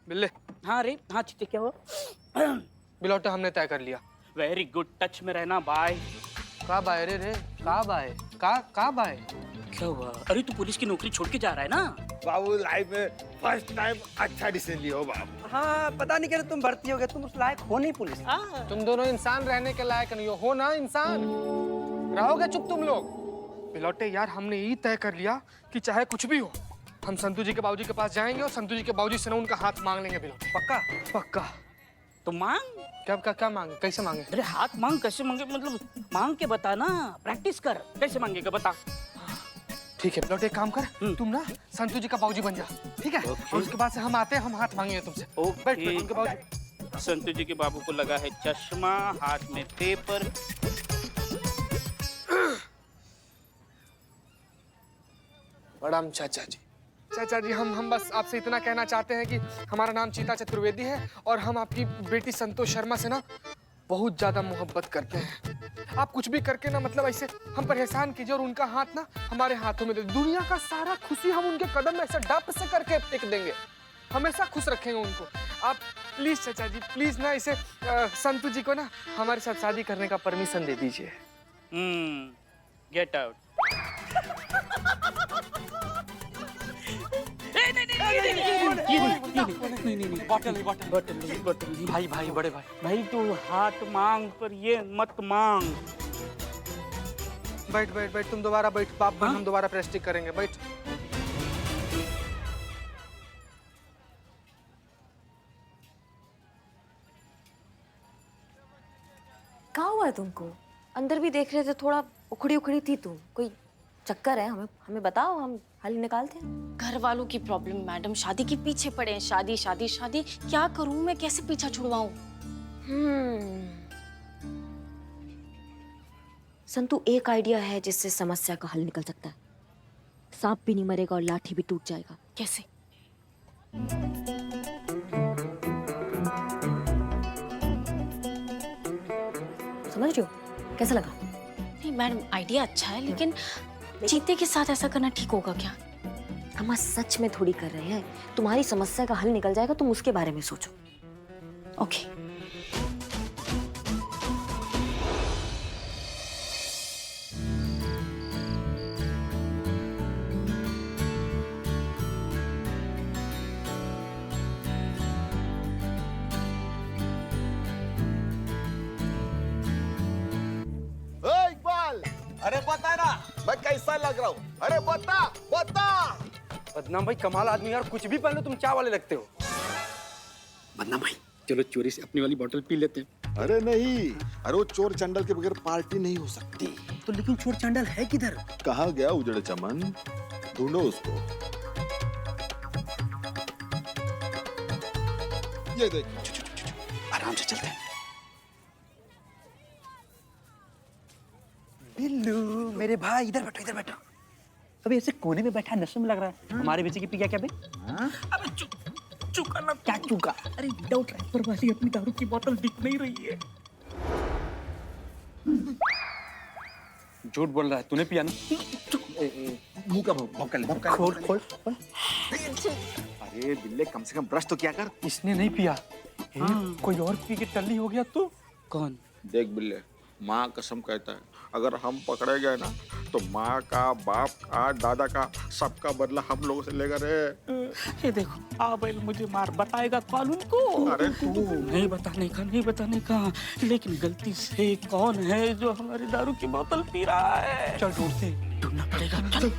बिल्ले। हाँ रे, हाँ चीते क्या हुआ? बिलौटे हमने तय कर लिया। वेरी गुड, टच में रहना बाय। कब आए रे? कब आए? कब आए? क्या हुआ? अरे तू पुलिस की नौकरी छोड़ के जा रहा है ना? बाबू लाइफ में फर्स्ट टाइम अच्छा डिसीजन लिया हो बाबू। हाँ, पता नहीं कैसे तुम भर्ती हो गए, तुम उस लायक हो नहीं पुलिस। तुम दोनों इंसान रहने के लायक नहीं हो ना इंसान। रहोगे चुप तुम लोग। बिलौटे यार, हमने ये तय कर लिया कि चाहे कुछ भी हो, हम संतू जी के बाबूजी के पास जाएंगे और संतू जी के बाबूजी से ना उनका हाथ मांग लेंगे। बिलौटे पक्का? पक्का। तो मांग। क्या मांगे? कैसे मांगे? अरे हाथ मांग कैसे मांगे, मतलब मांग के बता ना, प्रैक्टिस कर, कैसे मांगेगा बता। ठीक है बिलौटे, एक काम कर, तुम ना संतू जी का बाबूजी बन जा, ठीक है? और उसके बाद से हम आते हैं, हम हाथ मांगेंगे तुमसे। बैठ उनके बाबूजी। संतू जी के बाबू को लगा है चश्मा, हाथ में पेपर। प्रणाम चाचा जी। चाचा जी, हम बस आपसे इतना कहना चाहते हैं कि हमारा नाम चीता चतुर्वेदी है और हम आपकी बेटी संतोष शर्मा से ना बहुत ज्यादा मोहब्बत करते हैं। आप कुछ भी करके ना, मतलब ऐसे हम पर एहसान कीजिए और उनका हाथ ना हमारे हाथों में दे। दुनिया का सारा खुशी हम उनके कदम में ऐसे डप से करके टेक देंगे। हमेशा खुश रखेंगे उनको। आप प्लीज चाचा जी, प्लीज ना इसे संतू जी को ना हमारे साथ शादी करने का परमिशन दे दीजिए। Get out. बॉटल भाई भाई, बड़े भाई। भाई तू हाथ मांग पर ये मत मांग। बैठ, तुम दोबारा बैठ। बाप बन, हम दोबारा प्रेस्टिक करेंगे। बैठ। कहाँ हुआ है तुमको? अंदर भी देख रहे थे, थोड़ा उखड़ी उखड़ी थी तुम। कोई चक्कर है? हमें बताओ, हम हल निकालते हैं। घर वालों की प्रॉब्लम मैडम, शादी के पीछे पड़े हैं। शादी शादी शादी, क्या करूं मैं, कैसे पीछा छुड़वाऊं? संतु, एक आइडिया है जिससे समस्या का हल निकल सकता है। सांप भी नहीं मरेगा और लाठी भी टूट जाएगा। कैसे? समझ रहे हो? कैसा लगा? नहीं मैडम, आइडिया अच्छा है, लेकिन चीते के साथ ऐसा करना ठीक होगा क्या? हम सच में थोड़ी कर रहे हैं। तुम्हारी समस्या का हल निकल जाएगा, तुम उसके बारे में सोचो। ओके। इकबाल, अरे बता ना मैं कैसा लग रहा हूँ? अरे बता। बदनाम भाई कमाल आदमी यार, कुछ भी पहन लो तुम चाय वाले लगते हो। बदनाम भाई, चलो चोरी से अपनी वाली बोतल पी लेते हैं। अरे नहीं, अरे वो चोर चंडल के बगैर पार्टी नहीं हो सकती। तो लेकिन चोर चांडल है किधर? कहाँ गया उजड़े चमन? ढूंढो उसको। ये देखो। आराम से चलते हैं। बिल्लू मेरे भाई, इधर बैठो। अबे ऐसे कोने में बैठा नशे में लग रहा है। हमारे बेचे की पी गया क्या बे? अबे चुका ना। क्या चूका? अरे विदाउट रैपर वाली अपनी दारू की बोतल दिख नहीं रही है। झूठ बोल रहा है, तूने पिया ना? मुंह का भौंकल खोल। अरे बिल्ले, कम से कम ब्रश तो क्या कर। इसने नहीं पिया। कोई और पी के टल्ली हो गया तू। कौन? देख बिल्ले, माँ कसम कहता है, अगर हम पकड़े गए ना तो माँ का, बाप का, दादा का, सबका बदला हम लोगों से लेगा रे। ये देखो, आबेल मुझे मार बताएगा कानून को। अरे तू नहीं बताने का, लेकिन गलती से कौन है जो हमारी दारू की बोतल पी रहा है? चल ढूंढना पड़ेगा, चल।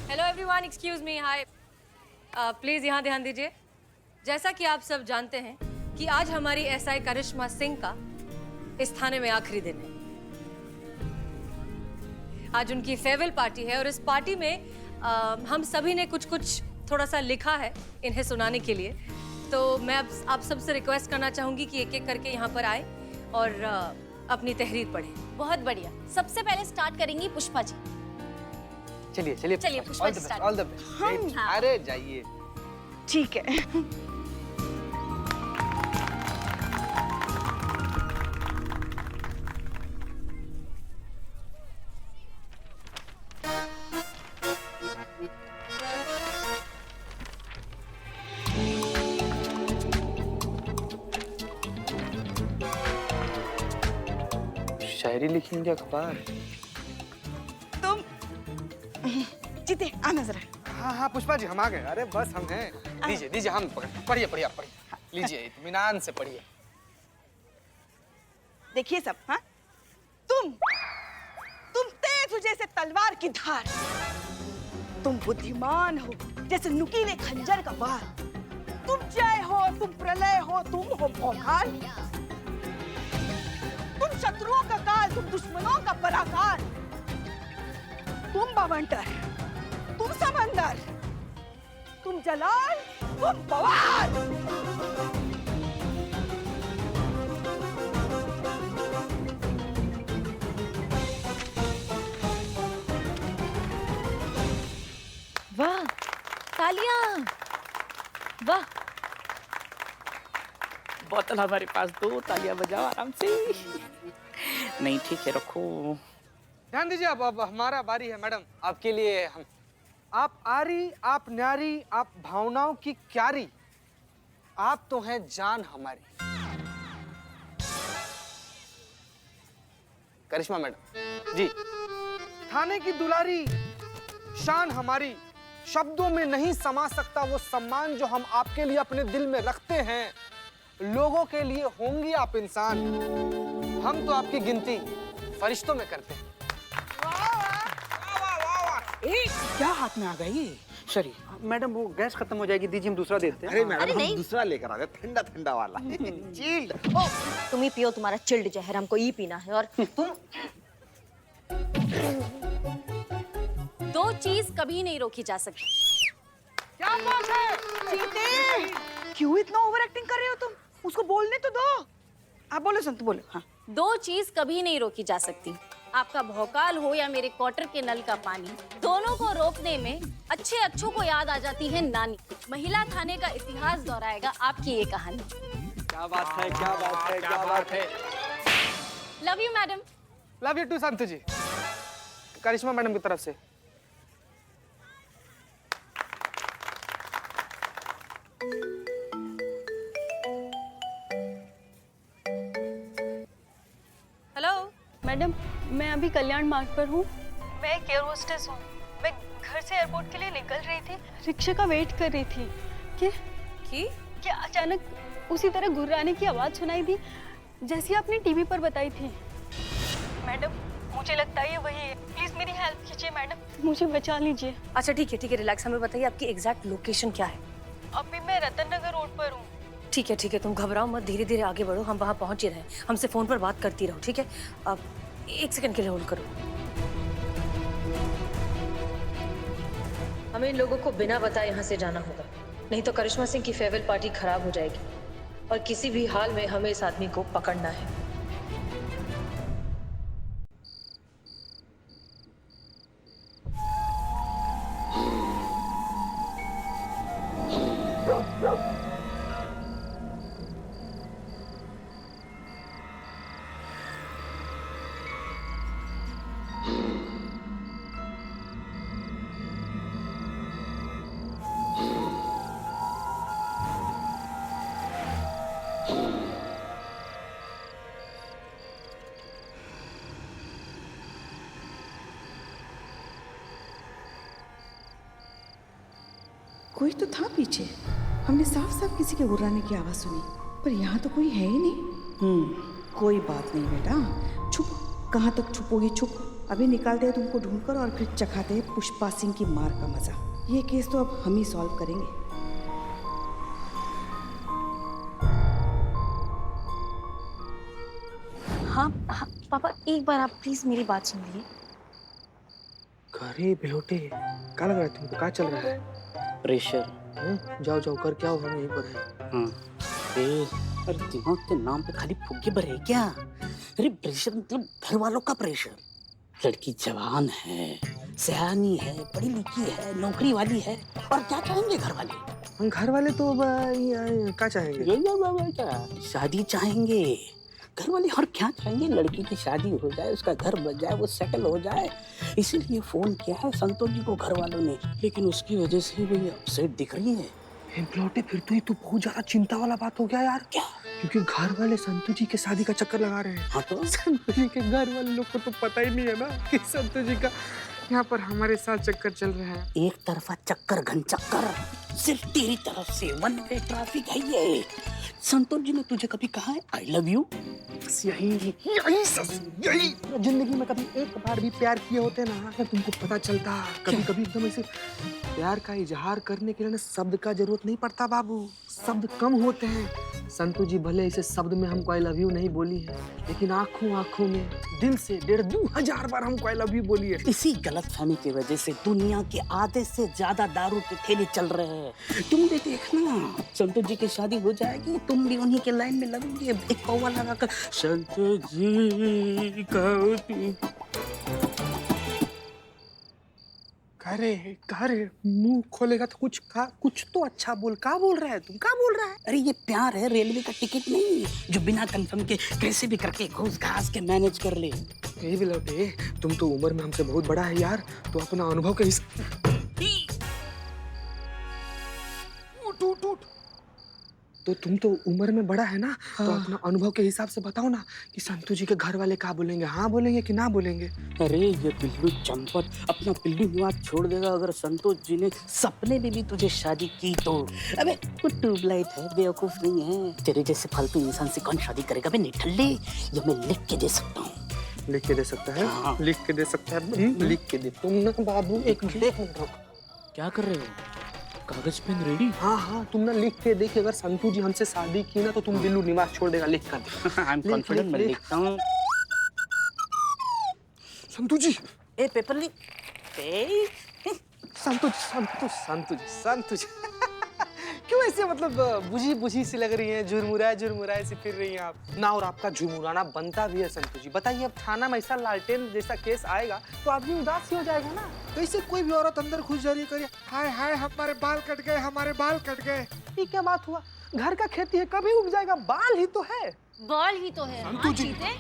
Hello everyone, excuse me, hi. Please यहाँ ध्यान दीजिए। जैसा कि आप सब जानते हैं कि आज हमारी एसआई करिश्मा सिंह का इस थाने में आखिरी दिन है। आज उनकी फेयरवेल पार्टी है और इस पार्टी में हम सभी ने कुछ थोड़ा सा लिखा है इन्हें सुनाने के लिए। तो मैं अब आप सबसे रिक्वेस्ट करना चाहूँगी कि एक एक करके यहाँ पर आए और अपनी तहरीर पढ़ें। बहुत बढ़िया। सबसे पहले स्टार्ट करेंगी पुष्पा जी। चलिए Pushpa ji start. All the best. अरे जाइए। ठीक है। शायरी लिखेंगे अखबार। तुम जीते आना जरा। हाँ हाँ पुष्पा जी हम आ गए। अरे बस हम हैं। दीजिए दीजिए हम पढ़िए पढ़िए आप पढ़िए। लीजिए इत्मीनान से पढ़िए। देखिए सब, हाँ तुम तेज हो जैसे तलवार की धार, तुम बुद्धिमान हो जैसे नुकीले खंजर का वार, तुम जय हो, तुम प्रलय हो, तुम हो भौकाल, तुम शत्रुओं का काल, तुम दुश्मनों का पराकार, तुम बवंटर, तुम समंदर, तुम जलाल, तुम बवाल। वाह तालियां, वाह। बोतल हमारे पास दो, तालियां बजाओ आराम से। नहीं ठीक है, रखो। ध्यान दीजिए अब हमारा बारी है मैडम। आपके लिए हम आप आरी, आप न्यारी, आप भावनाओं की क्यारी, आप तो हैं जान हमारी। करिश्मा मैडम जी। थाने की दुलारी, शान हमारी, शब्दों में नहीं समा सकता वो सम्मान जो हम आपके लिए अपने दिल में रखते हैं। लोगों के लिए होंगी आप इंसान, हम तो आपकी गिनती फरिश्तों में करते हैं। क्या हाथ में आ गई? सॉरी मैडम, वो गैस खत्म हो जाएगी, दीजिए हम दूसरा देते हैं। अरे मैडम हम दूसरा लेकर आ गए, ठंडा ठंडा वाला। चिल्ड। तुम ही पियो, तुम्हारा चिल्ड जहर हमको ही पीना है। और तुम दो चीज कभी नहीं रोकी जा सकती। क्या बात है? चीते, क्यों इतना ओवर एक्टिंग कर रहे हो तुम? उसको बोलने तो दो। आप बोलो संत, बोलो। हाँ। दो चीज कभी नहीं रोकी जा सकती, आपका भौकाल हो या मेरे क्वार्टर के नल का पानी। दोनों को रोकने में अच्छे अच्छों को याद आ जाती है नानी। महिला थाने का इतिहास दोहराएगा आपकी ये कहानी। क्या बात है, क्या बात है, क्या बात है। Love you madam. Love you too Sant ji. Karishma madam की तरफ से। हेलो मैडम, मैं अभी कल्याण मार्ग पर हूँ। मैं एक एयर होस्टेस हूँ। मैं घर से एयरपोर्ट के लिए निकल रही थी, रिक्शा का वेट कर रही थी कि अचानक उसी तरह गुर्राने की आवाज़ सुनाई दी जैसी आपने टीवी पर बताई थी। मैडम मुझे लगता है ये वही है, प्लीज मेरी हेल्प कीजिए मैडम, मुझे बचा लीजिए। अच्छा ठीक है रिलैक्स। हमें बताइए आपकी एग्जैक्ट लोकेशन क्या है? अभी मैं रतन नगर रोड पर हूँ। ठीक है तुम घबराओ मत, धीरे धीरे आगे बढ़ो, हम वहाँ पहुँच ही रहे हैं। हमसे फोन पर बात करती रहो, ठीक है? अब 1 सेकंड के लिए होल्ड करो। हमें इन लोगों को बिना बताए यहाँ से जाना होगा, नहीं तो करिश्मा सिंह की फेयरवेल पार्टी खराब हो जाएगी और किसी भी हाल में हमें इस आदमी को पकड़ना है। कोई तो था पीछे, हमने साफ साफ किसी के गुर्राने की आवाज सुनी, पर यहाँ तो कोई है ही नहीं। कोई बात नहीं बेटा, छुप। कहाँ तक छुपोगी? छुप। अभी निकालते हैं तुमको ढूंढकर और फिर चखाते हैं पुष्पा सिंह की मार का मजा। ये केस तो अब हम ही सॉल्व करेंगे। हाँ पापा, एक बार आप प्लीज मेरी बात सुनिए। अरे बेहोटे, क्या लग रहा है तुमको? क्या चल रहा है? प्रेशर। जाओ जाओ कर क्या हो, हम यहीं पर हैं। हाँ। अरे दिमाग के नाम पे खाली फुग्गे भरे है क्या? अरे प्रेशर मतलब घर वालों का प्रेशर। लड़की जवान है, सयानी है, पढ़ी लिखी है, नौकरी वाली है, और क्या चाहेंगे घर वाले? घर वाले तो क्या चाहेंगे? क्या शादी चाहेंगे घर वाले, और क्या चाहेंगे? लड़की की शादी हो जाए, उसका घर बन जाए, वो सेटल हो जाए। इसीलिए फोन किया है संतोष जी को घर वालों ने, लेकिन उसकी वजह से भी अपसेट दिख रही है। हिम्पलौटे फिर तो ये तो बहुत ज्यादा चिंता वाला बात हो गया यार। क्या? क्योंकि घर वाले संतू जी के शादी का चक्कर लगा रहे हैं। हाँ तो संतू जी के घर वाले लोग को तो पता ही नहीं है ना कि संतू जी का यहाँ पर हमारे साथ चक्कर चल रहा है। एक तरफा चक्कर घन चक्कर, सिर्फ तेरी तरफ से वन वे ट्रैफिक है ये। संतोष जी ने तुझे कभी कहा है आई लव यू? बस यही ससुर, यही जिंदगी में कभी एक बार भी प्यार किए होते ना तो तुमको पता चलता। कभी कभी एकदम ऐसे प्यार का इजहार करने के लिए ना शब्द का जरूरत नहीं पड़ता बाबू, शब्द कम होते हैं। संतू जी भले इसे शब्द में हमको आई लव यू नहीं बोली है, लेकिन आंखों आंखों में दिल से 1,500 बार हमको आई लव यू बोली है। इसी गलतफहमी की वजह से दुनिया के आधे से ज्यादा दारू के ठेले चल रहे हैं। तुम भी देखना, संतोष जी की शादी हो जाएगी, तुम भी उन्हीं के लाइन में लगोगे, एक कौवा लगाकर संतोष जी कहो तू। करे मुंह खोलेगा तो कुछ तो अच्छा बोल। क्या बोल रहा है तुम, क्या बोल रहा है? अरे ये प्यार है, रेलवे का टिकट नहीं जो बिना कंफर्म के कैसे भी करके घूस घास के मैनेज कर ले। यही भी लौटे, तुम तो उम्र में हमसे बहुत बड़ा है यार, तो अपना अनुभव के हिसाब उठ। तो तुम तो उम्र में बड़ा है ना, तो अपना अनुभव के हिसाब से बताओ ना कि संतू जी के घर वाले क्या बोलेंगे, हाँ बोलेंगे कि ना बोलेंगे? अरे ये बिल्लू चंपत अपना पिल्लू निवास छोड़ देगा अगर संतोष जी ने सपने में भी तुझे शादी की तो। अबे वो ट्यूबलाइट है, बेवकूफ नहीं है। तेरे जैसे फालतू इंसान से कौन शादी करेगा? बे निठल्ले, ये मैं लिख के दे सकता हूँ। लिख के दे सकता है? हाँ। लिख के दे सकता है? लिख के दे। तुम ना बाबू एक मिनट रुको। क्या कर रहे हो? कागज पेन रेडी? हाँ, तुम ना लिख के देखिए, अगर संतू जी हमसे शादी की ना तो तुम बिल्लू निवास छोड़ देगा। लिख कर। आई एम कॉन्फिडेंट, मैं लिखता हूँ। संतू जी, ए पेपर लिख। संतू जी क्यों ऐसे मतलब बुझी सी लग रही हैं, झुरमुराए सी फिर रही हैं आप ना, और आपका झुरमुराना बनता भी है संतू जी। बताइए, अब थाना में ऐसा लालटेन जैसा केस आएगा तो आदमी उदास ही हो जाएगा ना। कैसे कोई भी औरत अंदर घुस जा रही करिए, हाय हमारे बाल कट गए। ये क्या बात हुआ? घर का खेती है, कभी उग जाएगा, बाल ही तो है। बाल ही तो है हाँ, चीते,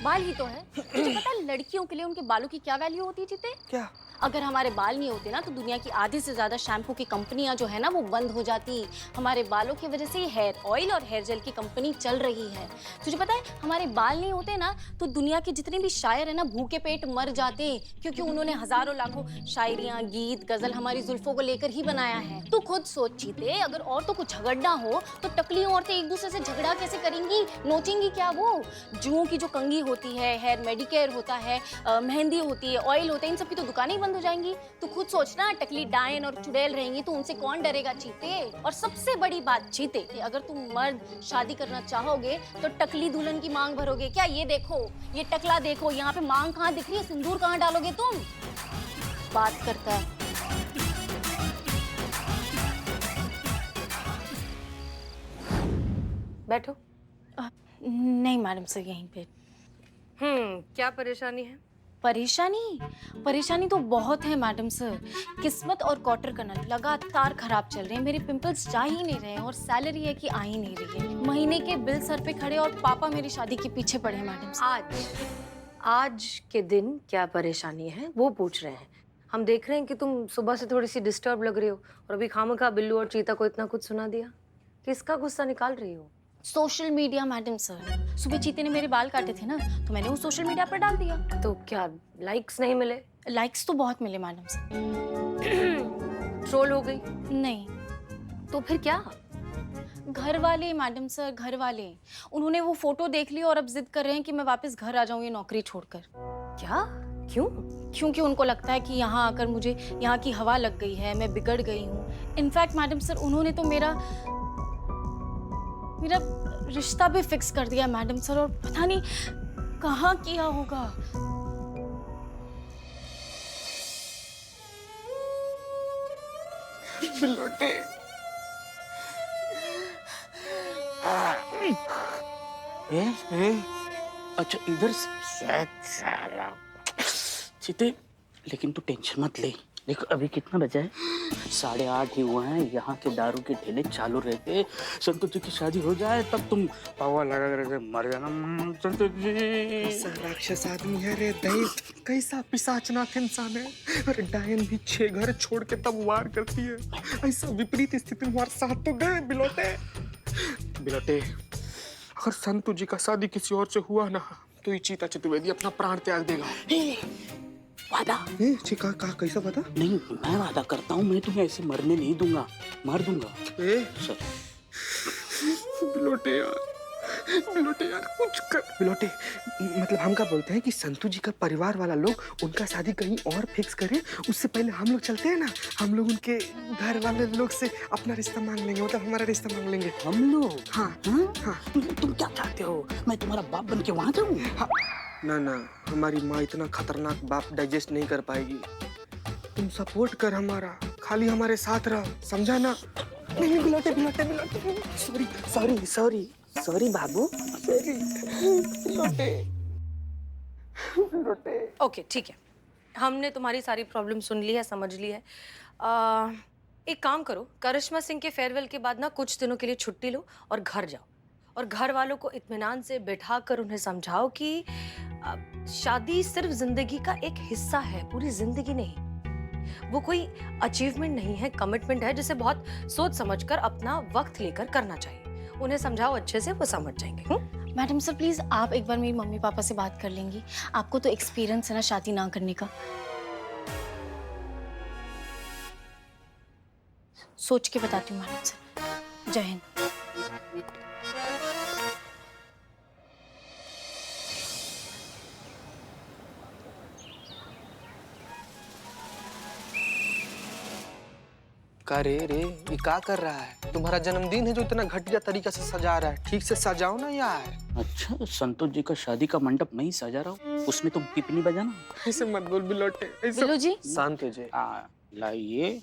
बाल ही तो है। तुझे पता है लड़कियों के लिए उनके बालों की क्या वैल्यू होती है चीते? क्या? अगर हमारे बाल नहीं होते ना तो दुनिया की आधे से ज्यादा शैम्पू की कंपनियां जो है ना वो बंद हो जाती। हमारे बालों की वजह से हेयर ऑयल और हेयर जेल की कंपनी चल रही है। तुझे पता है हमारे बाल नहीं होते ना तो दुनिया के जितने भी शायर है ना भूखे पेट मर जाते, क्योंकि उन्होंने हजारों लाखों शायरियां, गीत, गजल हमारी जुल्फों को लेकर ही बनाया है। तू खुद सोच चीते, अगर औरतों को झगड़ना हो तो टकली औरतें एक दूसरे से झगड़ा कैसे करेंगी, नोचेंगी क्या? वो जुओं की जो कंघी होती है, हेयर मेडिकेयर होता है, मेहंदी होती है, ऑयल होता है, इन सब की तो दुकानें ही बंद हो जाएंगी। तू खुद सोचना, टकली डायन और चुड़ैल रहेंगी तो उनसे कौन डरेगा चीते? और सबसे बड़ी बात चीते कि अगर तुम मर्द शादी करना चाहोगे तो टकली दुल्हन की मांग भरोगे क्या? ये देखो, ये टकला देखो, यहाँ पे मांग कहाँ दिख रही है, सिंदूर कहाँ डालोगे तुम? बात करता है। बैठो। नहीं मैडम सर, यहीं पे। क्या परेशानी है? परेशानी तो बहुत है मैडम सर। किस्मत और क्वार्टर कनल लगातार खराब चल रहे हैं, मेरे पिंपल्स जा ही नहीं रहे हैं और सैलरी है कि आ ही नहीं रही है। महीने के बिल सर पे खड़े और पापा मेरी शादी के पीछे पड़े हैं मैडम सर। आज के दिन क्या परेशानी है वो पूछ रहे हैं। हम देख रहे हैं कि तुम सुबह से थोड़ी सी डिस्टर्ब लग रही हो और अभी खामखा बिल्लू और चीता को इतना कुछ सुना दिया। किसका गुस्सा निकाल रही हो? Social media madam sir. सुबह चीते ने मेरे बाल काटे थे ना तो मैंने वो सोशल मीडिया पर डाल दिया। तो क्या लाइक्स नहीं मिले? लाइक्स तो बहुत मिले मैडम सर। ट्रोल हो गई? नहीं। तो फिर क्या? घर वाले मैडम सर, घर वाले, उन्होंने वो फोटो देख ली और अब जिद कर रहे हैं कि मैं वापस घर आ जाऊं ये नौकरी छोड़कर। क्या? क्यों? क्योंकि उनको लगता है कि यहाँ आकर मुझे यहाँ की हवा लग गई है, मैं बिगड़ गई हूँ। इनफैक्ट मैडम सर उन्होंने तो मेरा रिश्ता भी फिक्स कर दिया मैडम सर, और पता नहीं कहाँ किया होगा। बिल्लोटे। अच्छा इधर से चीते, लेकिन तू टेंशन मत ले, देखो अभी कितना बजा है? 8:30 ही हुआ है। यहाँ के दारू के ठेले चालू रहते। संतोष जी की शादी हो जाए तब तुम पावा लगा कर मर जाना। संतोष जी कैसा राक्षस आदमी है रे दैत, कैसा पिशाचनाथ इंसान है। अरे डायन भी 6 घर छोड़ के तब वार करती है। ऐसा विपरीत स्थिति में हमारे साथ तो गए बिलोटे। बिलोटे, अगर संतू जी का शादी किसी और से हुआ ना तो ये चीता चतुर्वेदी अपना प्राण त्याग देगा। वादा कहा कैसा पता? नहीं, मैं वादा करता हूँ, मैं तुम्हें ऐसे मरने नहीं दूंगा, मार दूंगा। सर बिलोटे यार कुछ कर। बिलोटे, मतलब हम क्या बोलते हैं कि संतू जी का परिवार वाला लोग उनका शादी कहीं और फिक्स करे, उससे पहले हम लोग चलते हैं ना, हम लोग उनके घर वाले लोग से अपना रिश्ता मांग लेंगे, मतलब हमारा रिश्ता मांग लेंगे। हम लोग? हाँ हाँ? हाँ। तुम क्या चाहते हो, मैं तुम्हारा बाप बन के वहां जाऊँ? हाँ। ना, हमारी माँ इतना खतरनाक बाप डाइजेस्ट नहीं कर पाएगी। तुम सपोर्ट कर हमारा, खाली हमारे साथ रहो, समझा ना? नहीं बिलोटे, सॉरी बाबू, बिलोटे। ओके ठीक है, हमने तुम्हारी सारी प्रॉब्लम सुन ली है, समझ ली है। एक काम करो, करिश्मा सिंह के फेयरवेल के बाद ना कुछ दिनों के लिए छुट्टी लो और घर जाओ, और घर वालों को इत्मीनान से बिठा कर उन्हें समझाओ कि शादी सिर्फ जिंदगी का एक हिस्सा है, पूरी जिंदगी नहीं। वो कोई अचीवमेंट नहीं है, कमिटमेंट है, जिसे बहुत सोच समझकर अपना वक्त लेकर करना चाहिए। उन्हें समझाओ अच्छे से, वो समझ जाएंगे। मैडम सर प्लीज आप एक बार मेरी मम्मी पापा से बात कर लेंगी, आपको तो एक्सपीरियंस है ना शादी ना करने का। सोच के बताती हूँ मैडम सर। जय हिंद। का रे ये क्या कर रहा है? तुम्हारा जन्मदिन है जो इतना घटिया तरीके से सजा रहा है, ठीक से सजाओ ना यार। अच्छा, संतोष जी का शादी का मंडप मैं ही सजा रहा हूँ, उसमें तुम पिपनी बजाना। ऐसे मत बोल बिलोटे, ऐसे। बिलो जी शांत हो जाए। लाइए,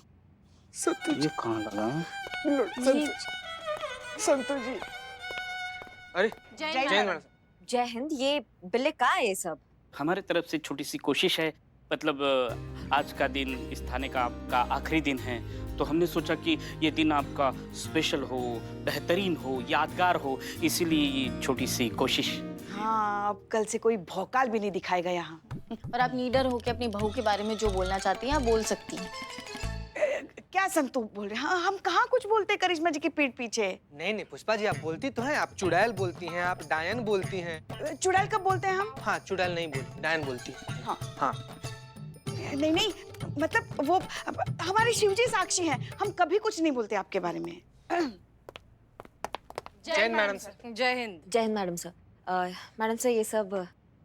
संतोष ये कहाँ लगा? संतोष जी। अरे जय हिंद। ये बिल्ले का है ये सब? हमारे तरफ से छोटी सी कोशिश है, मतलब आज का दिन इस थाने का आपका आखिरी दिन है, तो हमने सोचा कि ये दिन आपका स्पेशल हो, बेहतरीन हो, यादगार हो, इसीलिए ये छोटी सी कोशिश। हाँ, अब कल से कोई भौकाल भी नहीं दिखाएगा यहाँ। और आप नीडर होकर अपनी बहू के बारे में जो बोलना चाहती हैं आप बोल सकती हैं। क्या संतू बोल रहे हैं? हाँ, हम कहाँ कुछ बोलते करिश्मा जी की पीठ पीछे। नहीं पुष्पा जी, आप बोलती तो हैं, आप चुड़ैल बोलती हैं, आप डायन बोलती हैं। चुड़ैल कब बोलते हैं हम? हाँ, चुड़ैल नहीं बोलती, डायन बोलती। हाँ। नहीं, मतलब वो हमारे शिवजी साक्षी हैं, हम कभी कुछ नहीं बोलते आपके बारे में। जय हिंद मैडम सर। जय हिंद। जय Hind madam sir. Madam sir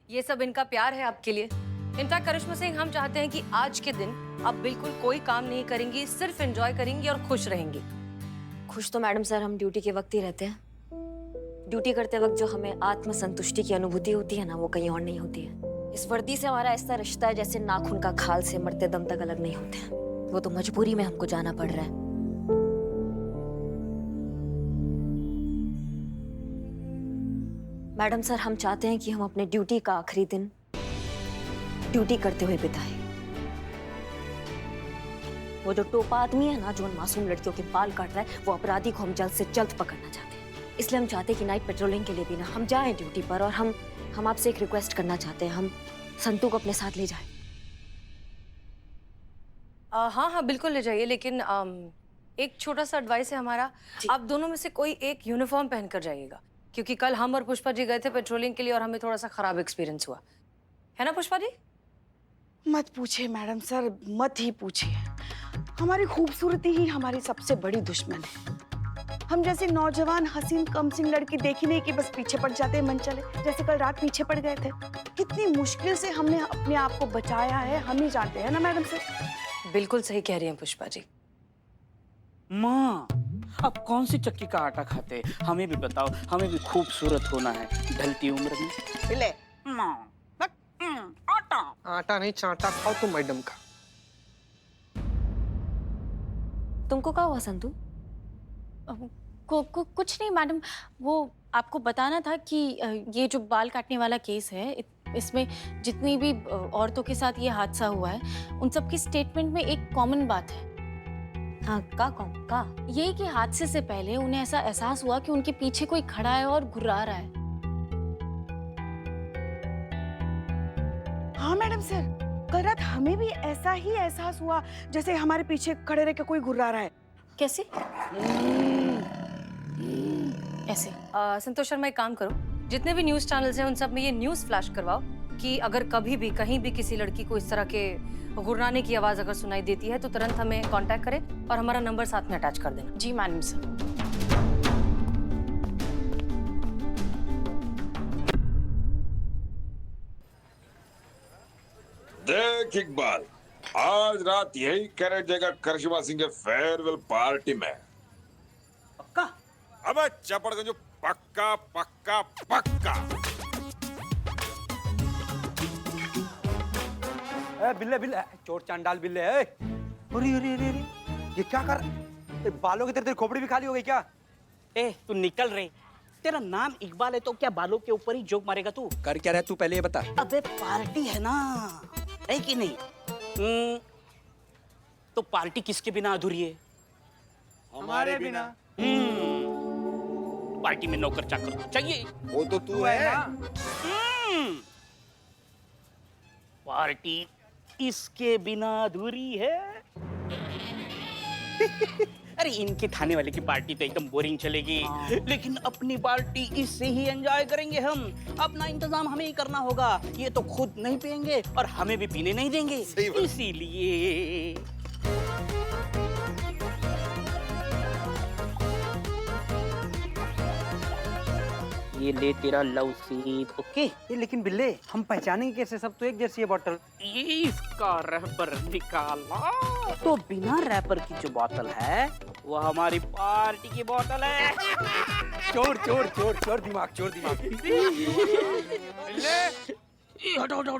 ये सब इनका प्यार है आपके लिए। इनफैक्ट करिश्मा सिंह, हम चाहते हैं कि आज के दिन आप बिल्कुल कोई काम नहीं करेंगी, सिर्फ एंजॉय करेंगी और खुश रहेंगी। खुश तो मैडम सर हम ड्यूटी के वक्त ही रहते हैं। ड्यूटी करते वक्त जो हमें आत्मसंतुष्टि की अनुभूति होती है ना, वो कहीं और नहीं होती है। इस वर्दी से हमारा ऐसा रिश्ता है जैसे नाखून का खाल से मरते दम तक अलग नहीं होते हैं। वो तो मजबूरी में हमको जाना पड़ रहा है। मैडम सर, हम चाहते हैं कि हम अपने ड्यूटी का आखिरी दिन ड्यूटी करते हुए बिताएं। वो जो टोपा आदमी है ना, जो उन मासूम लड़कियों के बाल काट रहा है, वो अपराधी को हम जल्द से जल्द पकड़ना चाहते हैं। इसलिए हम चाहते हैं कि नाइट पेट्रोलिंग के लिए भी ना हम जाएं ड्यूटी पर, और हम आपसे एक रिक्वेस्ट करना चाहते हैं, हम संतू को अपने साथ ले जाएं। हाँ बिल्कुल ले जाइए, लेकिन एक छोटा सा एडवाइस है हमारा, आप दोनों में से कोई एक यूनिफॉर्म पहनकर जाइएगा, क्योंकि कल हम और पुष्पा जी गए थे पेट्रोलिंग के लिए और हमें थोड़ा सा खराब एक्सपीरियंस हुआ है ना पुष्पा जी? मत पूछिए मैडम सर, मत ही पूछिए। हमारी खूबसूरती ही हमारी सबसे बड़ी दुश्मन है। हम जैसे नौजवान हसीन कमसिन लड़की देखी नहीं कि बस पीछे पड़ जाते हैं मन चले, जैसे कल रात पीछे पड़ गए थे। कितनी मुश्किल से हमने अपने आप को बचाया है, हम ही जानते हैं ना मैडम सर। बिल्कुल सही कह रही हैं पुष्पा जी। माँ, अब कौन सी चक्की का आटा खाते, हमें भी बताओ, हमें भी खूबसूरत होना है ढलती उम्र में। ले माँ, आटा नहीं चाटा खाओ तुम मैडम का। तुमको क्या हुआ संतू? कुछ नहीं मैडम, वो आपको बताना था कि ये जो बाल काटने वाला केस है इसमें जितनी भी औरतों के साथ ये हादसा हुआ है उन सब की स्टेटमेंट में एक कॉमन बात है। हाँ, का यही कि हादसे से पहले उन्हें ऐसा एहसास हुआ कि उनके पीछे कोई खड़ा है और घुर्रा रहा है। हाँ मैडम सर, कल रात हमें भी ऐसा ही एहसास हुआ जैसे हमारे पीछे खड़े रह के कोई घुर्रा रहा है। कैसे? ऐसे। संतोष शर्मा, एक काम करो, जितने भी न्यूज चैनल्स हैं उन सब में ये न्यूज फ्लैश करवाओ कि अगर कभी भी कहीं भी किसी लड़की को इस तरह के गुर्राने की आवाज अगर सुनाई देती है तो तुरंत हमें कांटेक्ट करें और हमारा नंबर साथ में अटैच कर देना। जी मैडम सर। देख इकबाल, आज रात यही कैरेट जाएगा करिश्मा सिंह के फेयरवेल पार्टी में। पक्का? अबे चपड़गंज, पक्का पक्का पक्का। बिल्ले बिल्ले, चोर चांडाल बिल्ले। अरे अरे अरे अरे, ये क्या कर, बालों की तेरे खोपड़ी भी खाली हो गई क्या? ए, तू निकल रे। तेरा नाम इकबाल है तो क्या बालों के ऊपर ही जोक मारेगा तू? कर क्या रहा तू, पहले ये बता। अबे पार्टी है ना, है कि नहीं? तो पार्टी किसके बिना अधूरी है? हमारे बिना। पार्टी में नौकर चाकर तो चाहिए। वो तो तू है ना। पार्टी इसके बिना अधूरी है। अरे इनके थाने वाले की पार्टी तो एकदम बोरिंग चलेगी, लेकिन अपनी पार्टी इससे ही एंजॉय करेंगे हम। अपना इंतजाम हमें ही करना होगा। ये तो खुद नहीं पियेंगे और हमें भी पीने नहीं देंगे, इसीलिए। ये ले तेरा लव सीट। ओके, ये लेकिन बिल्ले, हम पहचानेंगे कैसे? सब तो एक जैसी है बोतल। ये इसका रैपर निकाला तो बिना रैपर की जो बोतल है वो हमारी पार्टी की बोतल है। चोर चोर चोर चोर दिमाग, चोर दिमाग। हटो हटो